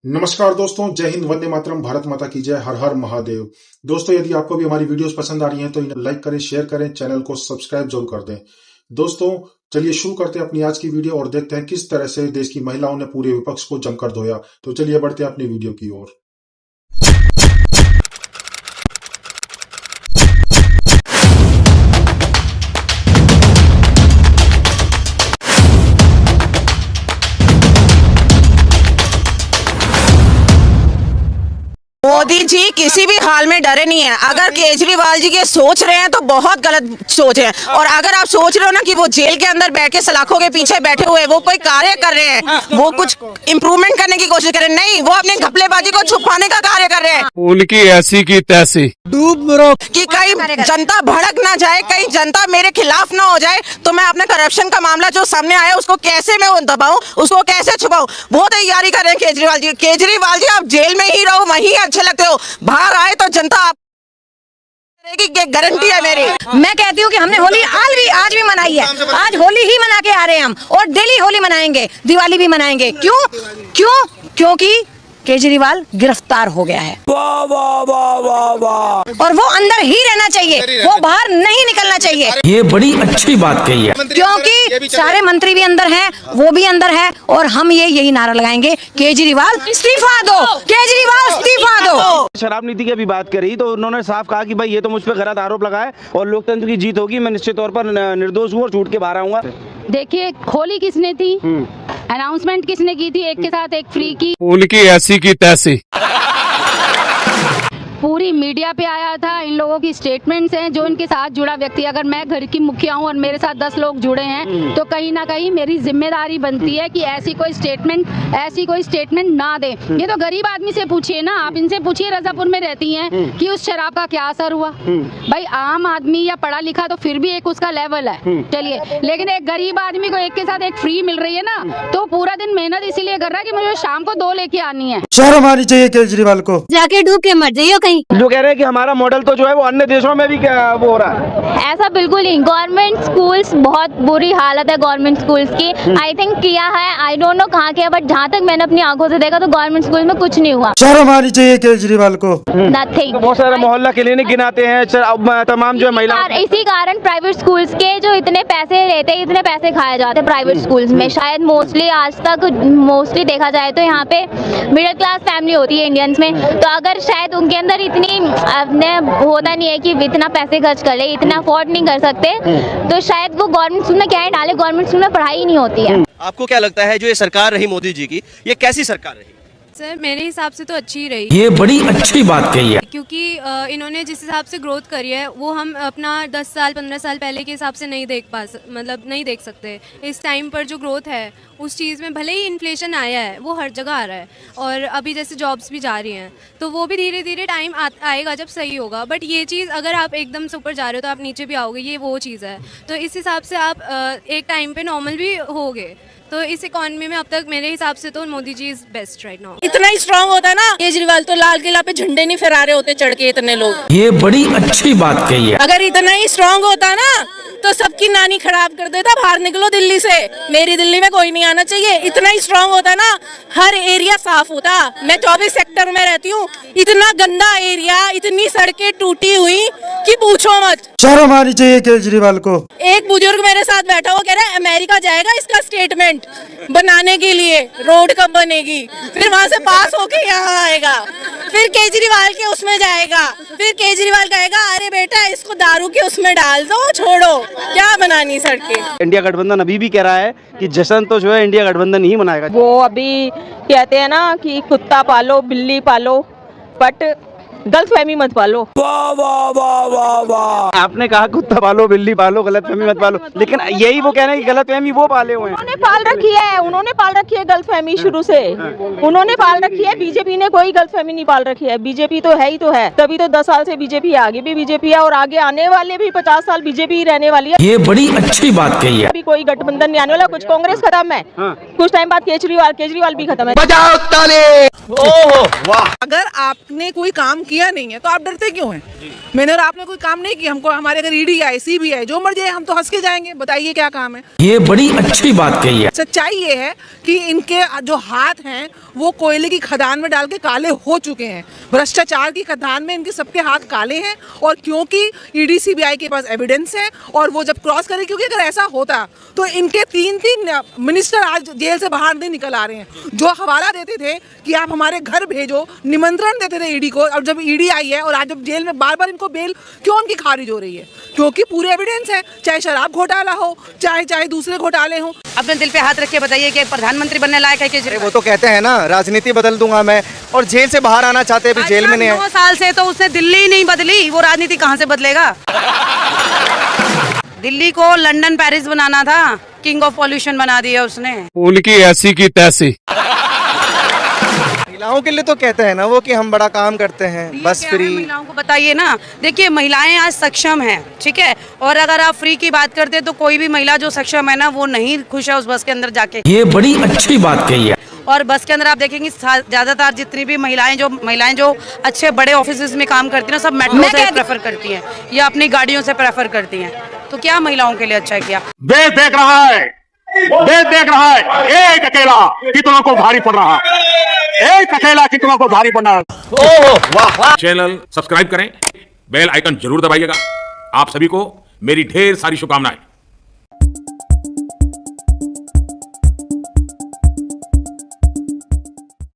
नमस्कार दोस्तों, जय हिंद, वंदे मातरम, भारत माता की जय, हर हर महादेव। दोस्तों, यदि आपको भी हमारी वीडियोस पसंद आ रही हैं तो इन्हें लाइक करें, शेयर करें, चैनल को सब्सक्राइब जरूर कर दें। दोस्तों, चलिए शुरू करते हैं अपनी आज की वीडियो और देखते हैं किस तरह से देश की महिलाओं ने पूरे विपक्ष को जमकर धोया। तो चलिए बढ़ते हैं अपनी वीडियो की ओर। मोदी जी किसी भी हाल में डरे नहीं है। अगर केजरीवाल जी के सोच रहे हैं तो बहुत गलत सोच है, और अगर आप सोच रहे हो ना कि वो जेल के अंदर बैठ के सलाखों के पीछे बैठे हुए वो कोई कार्य कर रहे हैं, वो कुछ इम्प्रूवमेंट करने की कोशिश कर रहे हैं, नहीं, वो अपने घपलेबाजी को छुपाने का कार्य कर रहे हैं। उनकी ऐसी की तैसी कि कहीं जनता भड़क ना जाए, कहीं जनता मेरे खिलाफ ना हो जाए, तो मैं अपने करप्शन का मामला जो सामने आया उसको कैसे मैं दबाऊं, उसको कैसे छुपाऊं, वो तैयारी कर रहे हैं केजरीवाल जी। केजरीवाल जी, आप जेल में ही रहो, वहीं अच्छे लगते हो, बाहर आए तो जनता आप की गारंटी है मेरी। मैं कहती हूँ कि हमने होली आज भी मनाई है, आज होली ही मना के आ रहे हैं हम, और डेली होली मनाएंगे, दिवाली भी मनाएंगे। क्योंकि केजरीवाल गिरफ्तार हो गया है। वाह वाह वाह वाह वाह। और वो अंदर ही रहना चाहिए, वो बाहर नहीं निकलना चाहिए। ये बड़ी अच्छी बात कही है, क्योंकि सारे मंत्री भी अंदर हैं, वो भी अंदर है, और हम यही नारा लगाएंगे, केजरीवाल इस्तीफा दो, केजरीवाल इस्तीफा दो। शराब नीति की अभी बात करी तो उन्होंने साफ कहा कि भाई ये तो मुझ पर गलत आरोप लगाए और लोकतंत्र की जीत होगी, मैं निश्चित तौर पर निर्दोष हूँ और छूट के बाहर आऊंगा। देखिए, होली किसने थी, अनाउंसमेंट किसने की थी, एक के साथ एक फ्री की, उनकी ऐसी की तैसी। पूरी मीडिया पे आया था। इन लोगों की स्टेटमेंट्स हैं, जो इनके साथ जुड़ा व्यक्ति, अगर मैं घर की मुखिया हूं और मेरे साथ 10 लोग जुड़े हैं तो कहीं ना कहीं मेरी जिम्मेदारी बनती है कि ऐसी कोई स्टेटमेंट ना दे। ये तो गरीब आदमी से पूछिए ना, आप इनसे पूछिए रजापुर में रहती हैं कि उस शराब का क्या असर हुआ। भाई आम आदमी या पढ़ा लिखा तो फिर भी एक उसका लेवल है, चलिए, लेकिन एक गरीब आदमी को एक के साथ एक फ्री मिल रही है ना, तो पूरा दिन मेहनत इसीलिए कर रहा है कि मुझे शाम को 2 लेके आनी है। शर्म आनी चाहिए केजरीवाल को, जाके डूब के मर जाइए कहीं। जो कह रहे हैं कि हमारा मॉडल तो जो है वो अन्य देशों में भी क्या वो हो रहा है, ऐसा बिल्कुल नहीं। गवर्नमेंट स्कूल्स, बहुत बुरी हालत है गवर्नमेंट स्कूल्स की। आई थिंक किया है, आई डोंट नो कहाँ किया, बट जहाँ तक मैंने अपनी आंखों से देखा तो गवर्नमेंट स्कूल में कुछ नहीं हुआ। शर्म आनी चाहिए केजरीवाल को। नथिंग। तो बहुत सारे मोहल्ला क्लिनिक गिनाते हैं तमाम जो है महिला। इसी कारण प्राइवेट स्कूल्स के जो इतने पैसे लेते हैं, इतने पैसे खाए जाते हैं प्राइवेट स्कूल्स में। शायद मोस्टली आज तक देखा जाए तो यहाँ पे मिडिल क्लास फैमिली होती है इंडियंस में, तो अगर शायद उनके अंदर इतनी होता नहीं है कि इतना पैसे खर्च कर ले, इतना अफोर्ड नहीं कर सकते, तो शायद वो गवर्नमेंट स्कूल में क्या है डाले, गवर्नमेंट स्कूल में पढ़ाई नहीं होती है। आपको क्या लगता है जो ये सरकार रही मोदी जी की, ये कैसी सरकार रही? सर, मेरे हिसाब से तो अच्छी ही रही। ये बड़ी अच्छी बात कही है, क्योंकि इन्होंने जिस हिसाब से ग्रोथ करी है वो हम अपना 10 साल 15 साल पहले के हिसाब से नहीं देख सकते। इस टाइम पर जो ग्रोथ है उस चीज़ में, भले ही इन्फ्लेशन आया है, वो हर जगह आ रहा है, और अभी जैसे जॉब्स भी जा रही हैं, तो वो भी धीरे धीरे टाइम आएगा जब सही होगा। बट ये चीज़ अगर आप एकदम से ऊपर जा रहे हो तो आप नीचे भी आओगे, ये वो चीज़ है। तो इस हिसाब से आप एक टाइम पे नॉर्मल भी होगे। तो इस इकोनॉमी में अब तक मेरे हिसाब से तो Modi ji is best right now. इतना ही स्ट्रांग होता है ना केजरीवाल, तो लाल किला पे झंडे नहीं फहरा रहे होते चढ़ के इतने लोग। ये बड़ी अच्छी बात कही है। अगर इतना ही स्ट्रांग होता ना तो सबकी नानी खराब कर देता, बाहर निकलो दिल्ली से, मेरी दिल्ली में कोई नहीं आना चाहिए। इतना ही स्ट्रांग होता ना, हर एरिया साफ होता। मैं 24 सेक्टर में रहती हूँ, इतना गंदा एरिया, इतनी सड़कें टूटी हुई कि पूछो मत। शर्म आनी चाहिए केजरीवाल को। एक बुजुर्ग मेरे साथ बैठा हुआ कह रहा है अमेरिका जाएगा इसका स्टेटमेंट बनाने के लिए, रोड कब बनेगी, फिर वहाँ से पास होके यहाँ आएगा, फिर केजरीवाल के उसमें जाएगा, फिर केजरीवाल कहेगा अरे बेटा इसको दारू के उसमें डाल दो, छोड़ो, क्या बनानी सड़कें। इंडिया गठबंधन अभी भी कह रहा है कि जश्न तो जो है इंडिया गठबंधन ही मनाएगा। वो अभी कहते हैं ना कि कुत्ता पालो बिल्ली पालो, बट गलतफहमी मत पालो। वाह वाह वाह वाह वाह। आपने कहा कुत्ता पालो बिल्ली पालो, गलतफहमी मत पालो, लेकिन यही वो कह रहे हैं कि गलतफहमी वो पाले हुए हैं। उन्होंने पाल रखी है गलतफहमी शुरू से, उन्होंने पाल रखी है। बीजेपी ने कोई गलतफहमी नहीं पाल रखी है। बीजेपी तो है ही तो है, तभी तो 10 साल से बीजेपी, आगे भी बीजेपी है और आगे आने वाले भी 50 साल बीजेपी ही रहने वाली है। ये बड़ी अच्छी बात कही है। अभी कोई गठबंधन नहीं आने वाला, कुछ कांग्रेस खत्म है, कुछ टाइम बाद केजरीवाल भी खत्म है। बजाओ ताली। ओहो वाह। अगर आपने कोई काम किया नहीं है तो आप डरते क्यों हैं? मैंने और आपने कोई काम नहीं किया, हमको हमारे अगर ईडी आए, सीबीआई जो मर्जी आए, हम तो हंस के जाएंगे। बताइए क्या काम है? ये बड़ी अच्छी बात कही है। सच्चाई ये है कि इनके जो हाथ हैं वो कोयले की खदान में डाल के काले हो चुके हैं। भ्रष्टाचार की खदान में इनके सबके हाथ काले हैं। और क्योंकि ईडी सीबीआई के पास एविडेंस है और वो जब क्रॉस करे, क्योंकि अगर ऐसा होता तो इनके 3 मिनिस्टर आज जेल से बाहर नहीं निकल आ रहे हैं, जो हवाला देते थे कि आप हमारे घर भेजो, निमंत्रण देते थे ईडी को। और जब ईडी आई है और आज जब जेल में बार बार इनको बेल क्यों उनकी खारिज हो रही है? क्योंकि पूरे एविडेंस है, चाहे शराब घोटाला हो, चाहे दूसरे घोटाले हो। अपने दिल पे हाथ रख के बताइए कि प्रधानमंत्री बनने लायक है केजरीवाल? वो तो कहते हैं ना राजनीति बदल दूंगा मैं, और जेल से बाहर आना चाहते हैं, अभी जेल में नहीं है। 9 साल से तो उसने दिल्ली ही नहीं बदली, वो राजनीति कहाँ से बदलेगा? दिल्ली को लंदन पेरिस बनाना था, किंग ऑफ पॉल्यूशन बना दिया उसने। उनकी ऐसी की तैसी। महिलाओं के लिए तो कहते हैं ना वो कि हम बड़ा काम करते हैं, बस फ्री। महिलाओं को बताइए ना। देखिए महिलाएं आज सक्षम हैं, ठीक है, और अगर आप फ्री की बात करते हैं तो कोई भी महिला जो सक्षम है ना वो नहीं खुश है उस बस के अंदर जाके। ये बड़ी अच्छी बात कही है। और बस के अंदर आप देखेंगे ज्यादातर जितनी भी महिलाएं जो अच्छे बड़े ऑफिस में काम करती हैं सब मेट्रो से प्रेफर करती हैं या अपनी गाड़ियों से प्रेफर करती हैं। तो क्या महिलाओं के लिए अच्छा है? क्या देश देख रहा है, देश देख रहा है, एक अकेला कितनों को भारी पड़ रहा है, एक अकेला कितनों को भारी पड़ रहा है। ओहो वाह। चैनल सब्सक्राइब करें, बेल आइकन जरूर दबाइएगा। आप सभी को मेरी ढेर सारी शुभकामनाएं।